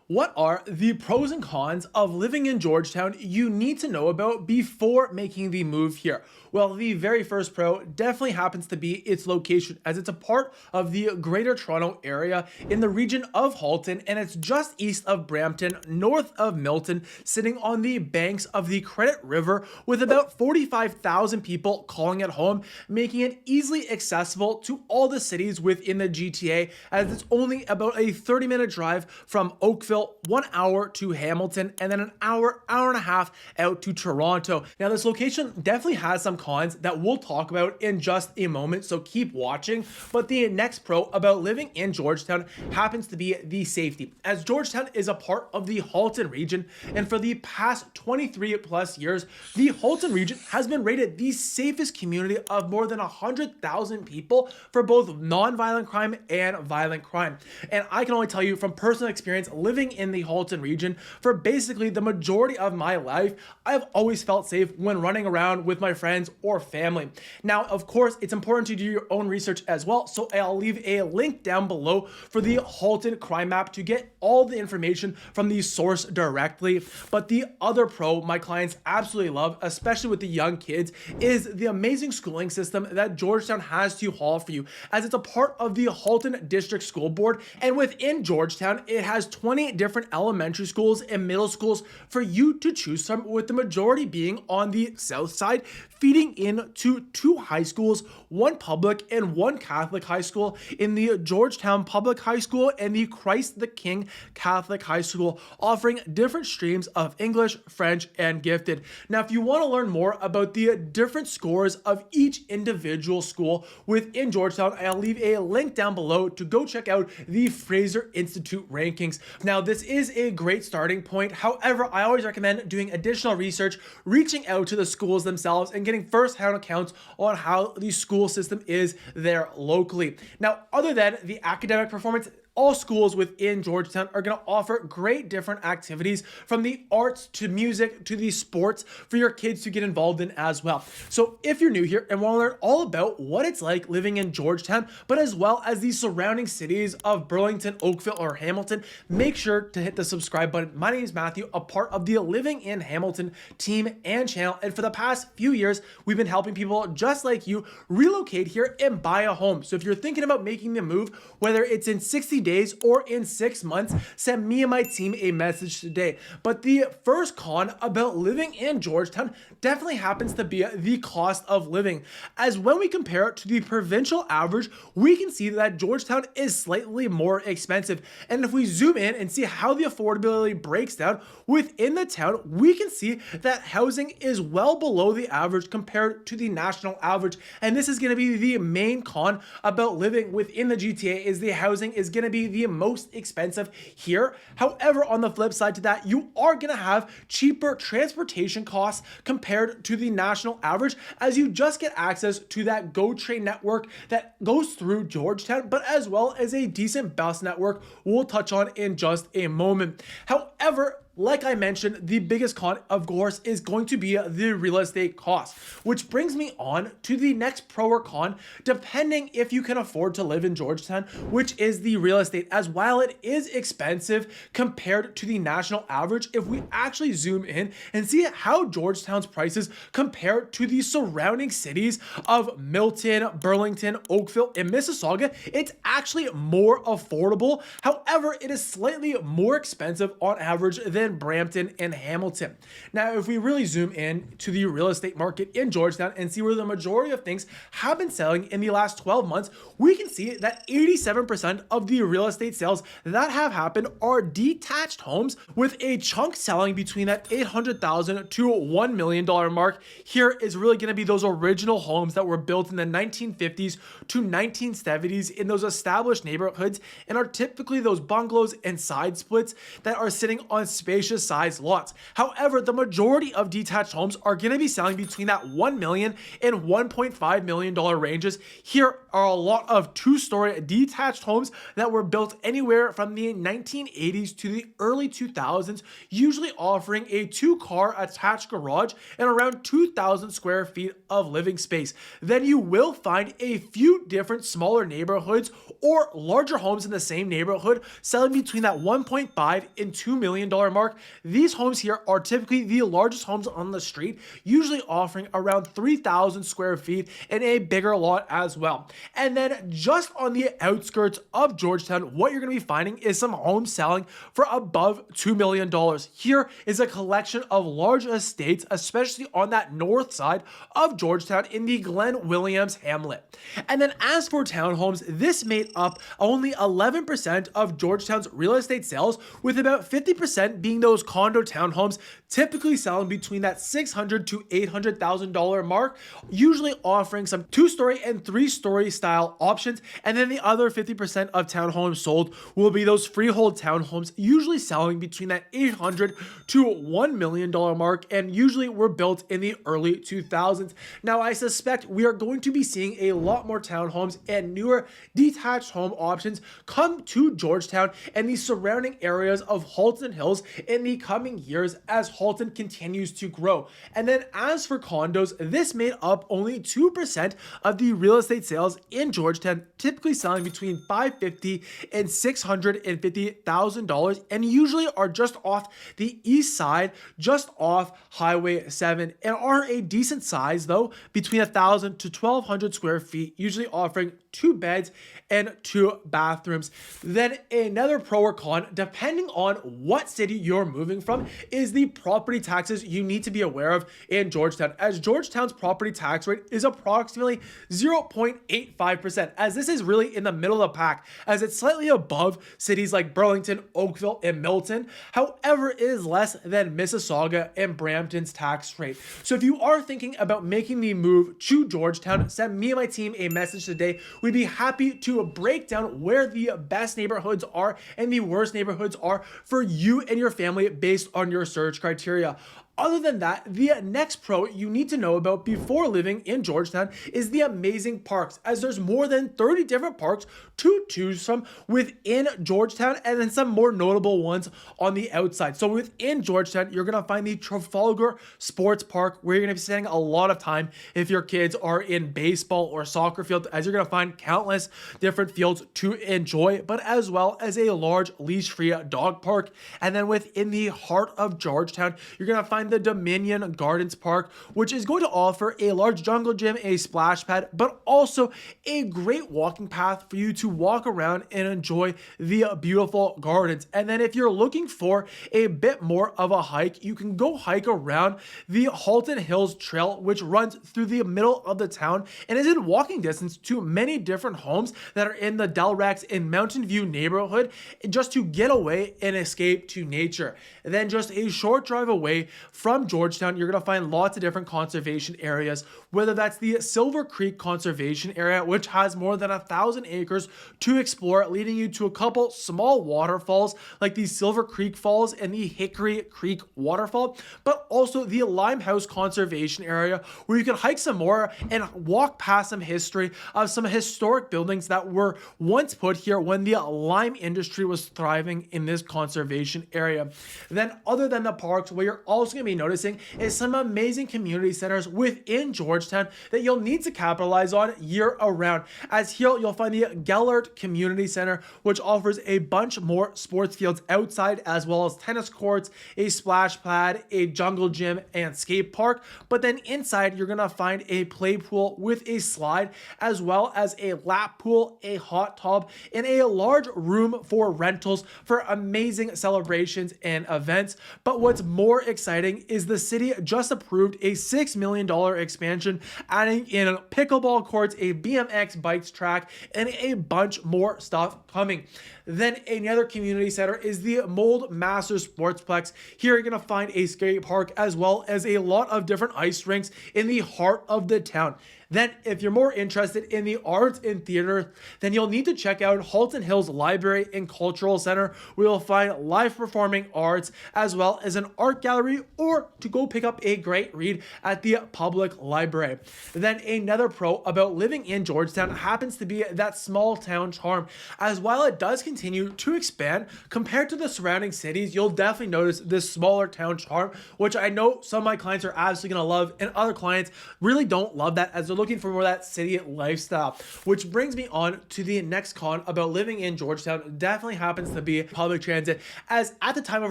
What are the pros and cons of living in Georgetown you need to know about before making the move here? Well, the very first pro definitely happens to be its location, as it's a part of the Greater Toronto Area in the region of Halton, and it's just east of Brampton, north of Milton, sitting on the banks of the Credit River with about 45,000 people calling it home, making it easily accessible to all the cities within the GTA, as it's only about a 30-minute drive from Oakville, 1 hour to Hamilton, and then an hour and a half out to Toronto. Now, this location definitely has some cons that we'll talk about in just a moment, so keep watching. But the next pro about living in Georgetown happens to be the safety, as Georgetown is a part of the Halton region, and for the past 23 plus years, the Halton region has been rated the safest community of more than 100,000 people for both non-violent crime and violent crime. And I can only tell you from personal experience living in the Halton region for basically the majority of my life, I've always felt safe when running around with my friends or family. Now, of course, it's important to do your own research as well, so I'll leave a link down below for the Halton crime map to get all the information from the source directly. But the other pro my clients absolutely love, especially with the young kids, is the amazing schooling system that Georgetown has to offer you, as it's a part of the Halton District School Board, and within Georgetown, it has 20 different elementary schools and middle schools for you to choose from, with the majority being on the south side, feeding into two high schools, one public and one Catholic high school in the Georgetown Public High School and the Christ the King Catholic High School, offering different streams of English, French, and gifted. Now, if you want to learn more about the different scores of each individual school within Georgetown, I'll leave a link down below to go check out the Fraser Institute rankings. Now, this is a great starting point. However, I always recommend doing additional research, reaching out to the schools themselves, and getting first-hand accounts on how the school system is there locally. Now, other than the academic performance, all schools within Georgetown are going to offer great different activities, from the arts to music to the sports, for your kids to get involved in as well. So if you're new here and want to learn all about what it's like living in Georgetown, but as well as the surrounding cities of Burlington, Oakville, or Hamilton, make sure to hit the subscribe button. My name is Matthew, a part of the Living in Hamilton team and channel, and for the past few years, we've been helping people just like you relocate here and buy a home. So if you're thinking about making the move, whether it's in 60 days or in 6 months, send me and my team a message today. But the first con about living in Georgetown definitely happens to be the cost of living, as when we compare it to the provincial average, we can see that Georgetown is slightly more expensive. And if we zoom in and see how the affordability breaks down within the town, we can see that housing is well below the average compared to the national average. And this is going to be the main con about living within the GTA, is the housing is going to be the most expensive here. However, on the flip side to that, you are going to have cheaper transportation costs compared to the national average, as you just get access to that GO train network that goes through Georgetown, but as well as a decent bus network we'll touch on in just a moment. However, like I mentioned, the biggest con, of course, is going to be the real estate cost, which brings me on to the next pro or con, depending if you can afford to live in Georgetown, which is the real estate. As while it is expensive compared to the national average, if we actually zoom in and see how Georgetown's prices compare to the surrounding cities of Milton, Burlington, Oakville, and Mississauga, it's actually more affordable. However, it is slightly more expensive on average than Brampton and Hamilton. Now, if we really zoom in to the real estate market in Georgetown and see where the majority of things have been selling in the last 12 months, we can see that 87% of the real estate sales that have happened are detached homes, with a chunk selling between that $800,000 to $1 million mark. Here is really going to be those original homes that were built in the 1950s to 1970s in those established neighborhoods, and are typically those bungalows and side splits that are sitting on space spacious sized lots. However, the majority of detached homes are going to be selling between that $1 million and $1.5 million ranges. Here are a lot of two-story detached homes that were built anywhere from the 1980s to the early 2000s, usually offering a two-car attached garage and around 2,000 square feet of living space. Then you will find a few different smaller neighborhoods or larger homes in the same neighborhood selling between that $1.5 and $2 million mark. These homes here are typically the largest homes on the street, usually offering around 3,000 square feet and a bigger lot as well. And then just on the outskirts of Georgetown, what you're going to be finding is some homes selling for above $2 million. Here is a collection of large estates, especially on that north side of Georgetown in the Glen Williams hamlet. And then as for townhomes, this made up only 11% of Georgetown's real estate sales, with about 50% being those condo townhomes, typically selling between that $600,000 to $800,000 mark, usually offering some two-story and three-story style options. And then the other 50% of townhomes sold will be those freehold townhomes, usually selling between that $800,000 to $1 million mark, and usually were built in the early 2000s. Now, I suspect we are going to be seeing a lot more townhomes and newer detached home options come to Georgetown and the surrounding areas of Halton Hills in the coming years as Halton continues to grow. And then as for condos, this made up only 2% of the real estate sales in Georgetown, typically selling between $550,000 and $650,000, and usually are just off the east side, just off Highway 7, and are a decent size though, between 1,000 to 1,200 square feet, usually offering 2 beds and 2 bathrooms. Then another pro or con, depending on what city you're moving from, is the property taxes you need to be aware of in Georgetown, as Georgetown's property tax rate is approximately 0.85%, as this is really in the middle of the pack, as it's slightly above cities like Burlington, Oakville, and Milton. However, it is less than Mississauga and Brampton's tax rate. So if you are thinking about making the move to Georgetown, send me and my team a message today. We'd be happy to break down where the best neighborhoods are and the worst neighborhoods are for you and your family based on your search criteria. Other than that, the next pro you need to know about before living in Georgetown is the amazing parks, as there's more than 30 different parks to choose from within Georgetown, and then some more notable ones on the outside. So within Georgetown, you're going to find the Trafalgar Sports Park, where you're going to be spending a lot of time if your kids are in baseball or soccer field, as you're going to find countless different fields to enjoy, but as well as a large leash-free dog park. And then within the heart of Georgetown, you're going to find the Dominion Gardens Park, which is going to offer a large jungle gym, a splash pad, but also a great walking path for you to walk around and enjoy the beautiful gardens. And then if you're looking for a bit more of a hike, you can go hike around the Halton Hills Trail, which runs through the middle of the town and is in walking distance to many different homes that are in the Delrex and Mountain View neighborhood, just to get away and escape to nature. And then just a short drive away from Georgetown, you're going to find lots of different conservation areas, whether that's the Silver Creek Conservation Area, which has more than 1,000 acres to explore, leading you to a couple small waterfalls like the Silver Creek Falls and the Hickory Creek Waterfall, but also the Limehouse Conservation Area, where you can hike some more and walk past some history of some historic buildings that were once put here when the lime industry was thriving in this conservation area. Then other than the parks, what you're also going to be noticing is some amazing community centers within Georgetown that you'll need to capitalize on year around. As here, you'll find the Gellert Community Center, which offers a bunch more sports fields outside, as well as tennis courts, a splash pad, a jungle gym, and skate park. But then inside, you're going to find a play pool with a slide, as well as a lap pool, a hot tub, and a large room for rentals for amazing celebrations and events. But what's more exciting is the city just approved a $6 million expansion, adding in pickleball courts, a BMX bikes track, and a bunch more stuff coming. Then another community center is the Mold Master Sportsplex. Here you're going to find a skate park as well as a lot of different ice rinks in the heart of the town. Then, if you're more interested in the arts and theater, then you'll need to check out Halton Hills Library and Cultural Center, where you'll find live performing arts as well as an art gallery, or to go pick up a great read at the public library. Then another pro about living in Georgetown happens to be that small town charm. As while it does continue to expand compared to the surrounding cities, you'll definitely notice this smaller town charm, which I know some of my clients are absolutely going to love, and other clients really don't love that as they're looking for more of that city lifestyle. Which brings me on to the next con about living in Georgetown. Definitely happens to be public transit, as at the time of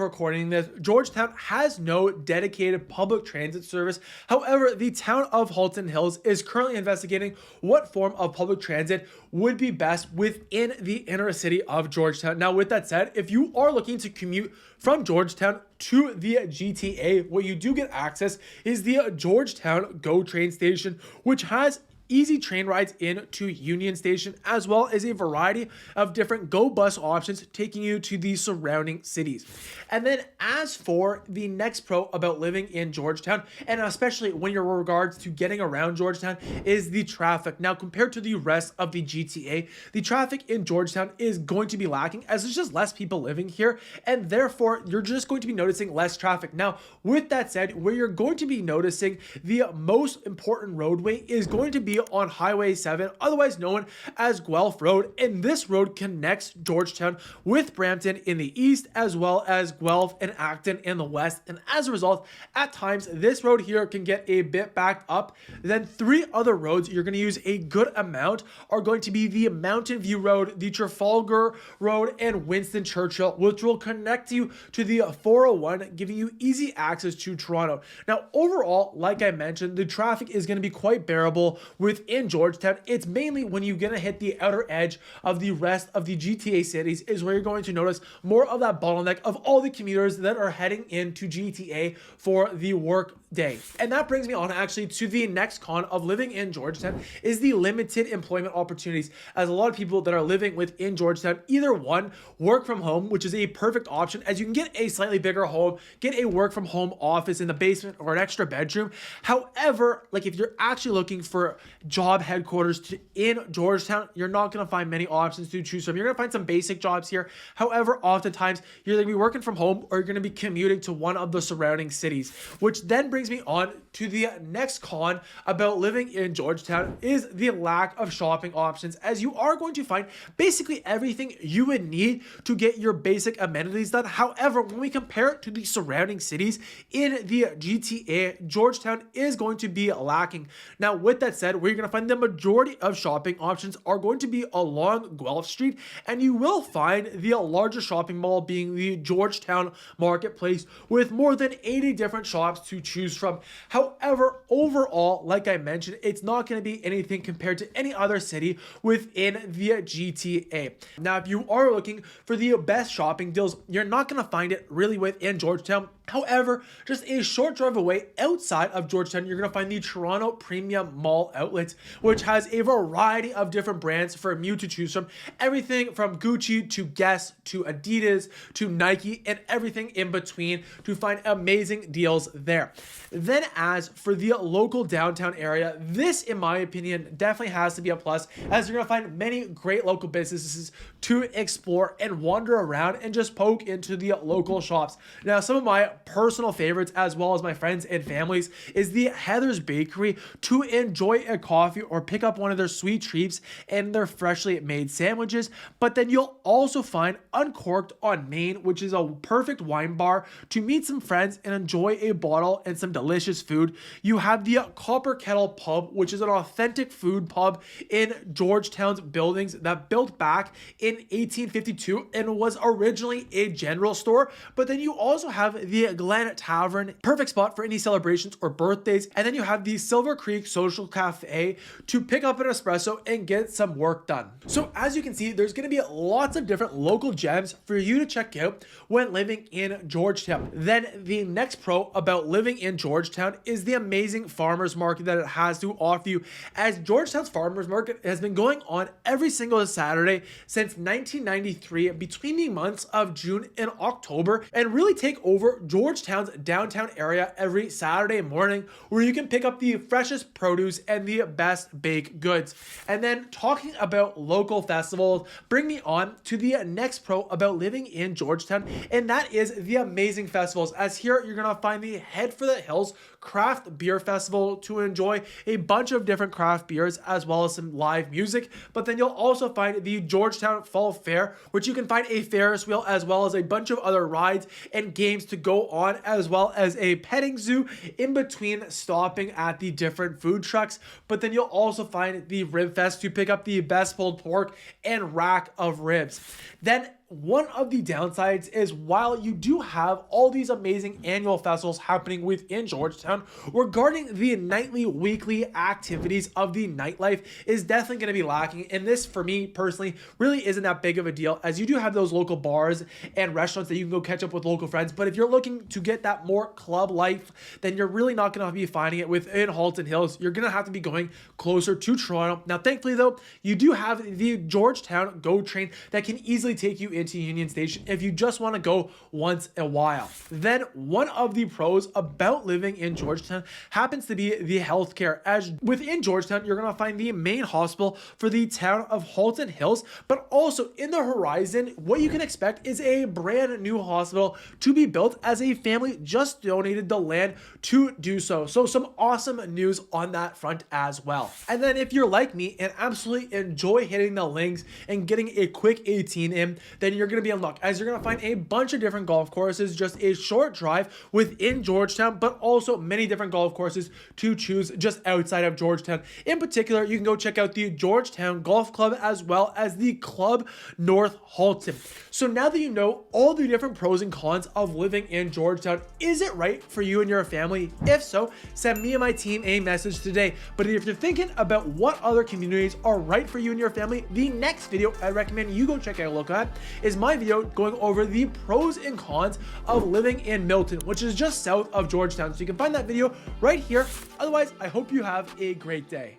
recording this, Georgetown has no dedicated public transit service. However, the town of Halton Hills is currently investigating what form of public transit would be best within the inner city of Georgetown. Now, with that said, if you are looking to commute from Georgetown to the GTA, what you do get access is the Georgetown GO train station, which has easy train rides into Union Station, as well as a variety of different GO bus options taking you to the surrounding cities. And then as for the next pro about living in Georgetown, and especially when you're in regards to getting around Georgetown, is the traffic. Now, compared to the rest of the GTA, the traffic in Georgetown is going to be lacking, as there's just less people living here, and therefore you're just going to be noticing less traffic. Now, with that said, where you're going to be noticing the most important roadway is going to be on Highway 7, otherwise known as Guelph Road, and this road connects Georgetown with Brampton in the east, as well as Guelph and Acton in the west. And as a result, at times this road here can get a bit backed up. Then three other roads you're going to use a good amount are going to be the Mountain View Road, the Trafalgar Road, and Winston Churchill, which will connect you to the 401, giving you easy access to Toronto. Now, overall, like I mentioned, the traffic is going to be quite bearable within Georgetown. It's mainly when you're going to hit the outer edge of the rest of the GTA cities is where you're going to notice more of that bottleneck of all the commuters that are heading into GTA for the work day. And that brings me on actually to the next con of living in Georgetown is the limited employment opportunities, as a lot of people that are living within Georgetown either one, work from home, which is a perfect option as you can get a slightly bigger home, get a work from home office in the basement or an extra bedroom. However, like if you're actually looking for job headquarters in Georgetown, you're not going to find many options to choose from. You're going to find some basic jobs here. However, oftentimes you're going to be working from home or you're going to be commuting to one of the surrounding cities, which then brings me on to the next con about living in Georgetown is the lack of shopping options, as you are going to find basically everything you would need to get your basic amenities done. However, when we compare it to the surrounding cities in the GTA, Georgetown is going to be lacking. Now, with that said, where you're going to find the majority of shopping options are going to be along Guelph Street, and you will find the larger shopping mall being the Georgetown Marketplace with more than 80 different shops to choose from. However, overall, like I mentioned, it's not going to be anything compared to any other city within the GTA. Now, if you are looking for the best shopping deals, you're not going to find it really within Georgetown. However, just a short drive away outside of Georgetown, you're going to find the Toronto Premium Mall Outlets, which has a variety of different brands for you to choose from. Everything from Gucci to Guess to Adidas to Nike and everything in between to find amazing deals there. Then as for the local downtown area, this, in my opinion, definitely has to be a plus, as you're going to find many great local businesses to explore and wander around and just poke into the local shops. Now, some of my personal favorites, as well as my friends and families, is the Heather's Bakery to enjoy a coffee or pick up one of their sweet treats and their freshly made sandwiches. But then you'll also find Uncorked on Main, which is a perfect wine bar to meet some friends and enjoy a bottle and some delicious food. You have the Copper Kettle Pub, which is an authentic food pub in Georgetown's buildings that built back in 1852 and was originally a general store. But then you also have the the Glen Tavern, perfect spot for any celebrations or birthdays. And then you have the Silver Creek Social Cafe to pick up an espresso and get some work done. So as you can see, there's going to be lots of different local gems for you to check out when living in Georgetown. Then the next pro about living in Georgetown is the amazing farmers market that it has to offer you, as Georgetown's farmers market has been going on every single Saturday since 1993 between the months of June and October, and really take over Georgetown's downtown area every Saturday morning, where you can pick up the freshest produce and the best baked goods. And then talking about local festivals, bring me on to the next pro about living in Georgetown, and that is the amazing festivals, as here you're gonna find the Head for the Hills Craft Beer Festival to enjoy a bunch of different craft beers as well as some live music. But then you'll also find the Georgetown Fall Fair, which you can find a Ferris wheel as well as a bunch of other rides and games to go on, as well as a petting zoo in between stopping at the different food trucks. But then you'll also find the Rib Fest to pick up the best pulled pork and rack of ribs. Then one of the downsides is, while you do have all these amazing annual festivals happening within Georgetown, regarding the nightly, weekly activities of the nightlife is definitely going to be lacking. And this, for me personally, really isn't that big of a deal, as you do have those local bars and restaurants that you can go catch up with local friends. But if you're looking to get that more club life, then you're really not going to be finding it within Halton Hills. You're going to have to be going closer to Toronto. Now, thankfully though, you do have the Georgetown GO train that can easily take you into Union Station if you just want to go once in a while. Then one of the pros about living in Georgetown happens to be the healthcare, as within Georgetown you're going to find the main hospital for the town of Halton Hills, but also in the horizon what you can expect is a brand new hospital to be built, as a family just donated the land to do so. So some awesome news on that front as well. And then if you're like me and absolutely enjoy hitting the links and getting a quick 18 in, then you're going to be in luck, as you're going to find a bunch of different golf courses just a short drive within Georgetown, but also many different golf courses to choose just outside of Georgetown. In particular, you can go check out the Georgetown Golf Club as well as the Club North Halton. So now that you know all the different pros and cons of living in Georgetown, is it right for you and your family? If so, send me and my team a message today. But if you're thinking about what other communities are right for you and your family, the next video I recommend you go check out a look at is my video going over the pros and cons of living in Milton, which is just south of Georgetown. So you can find that video right here. Otherwise, I hope you have a great day.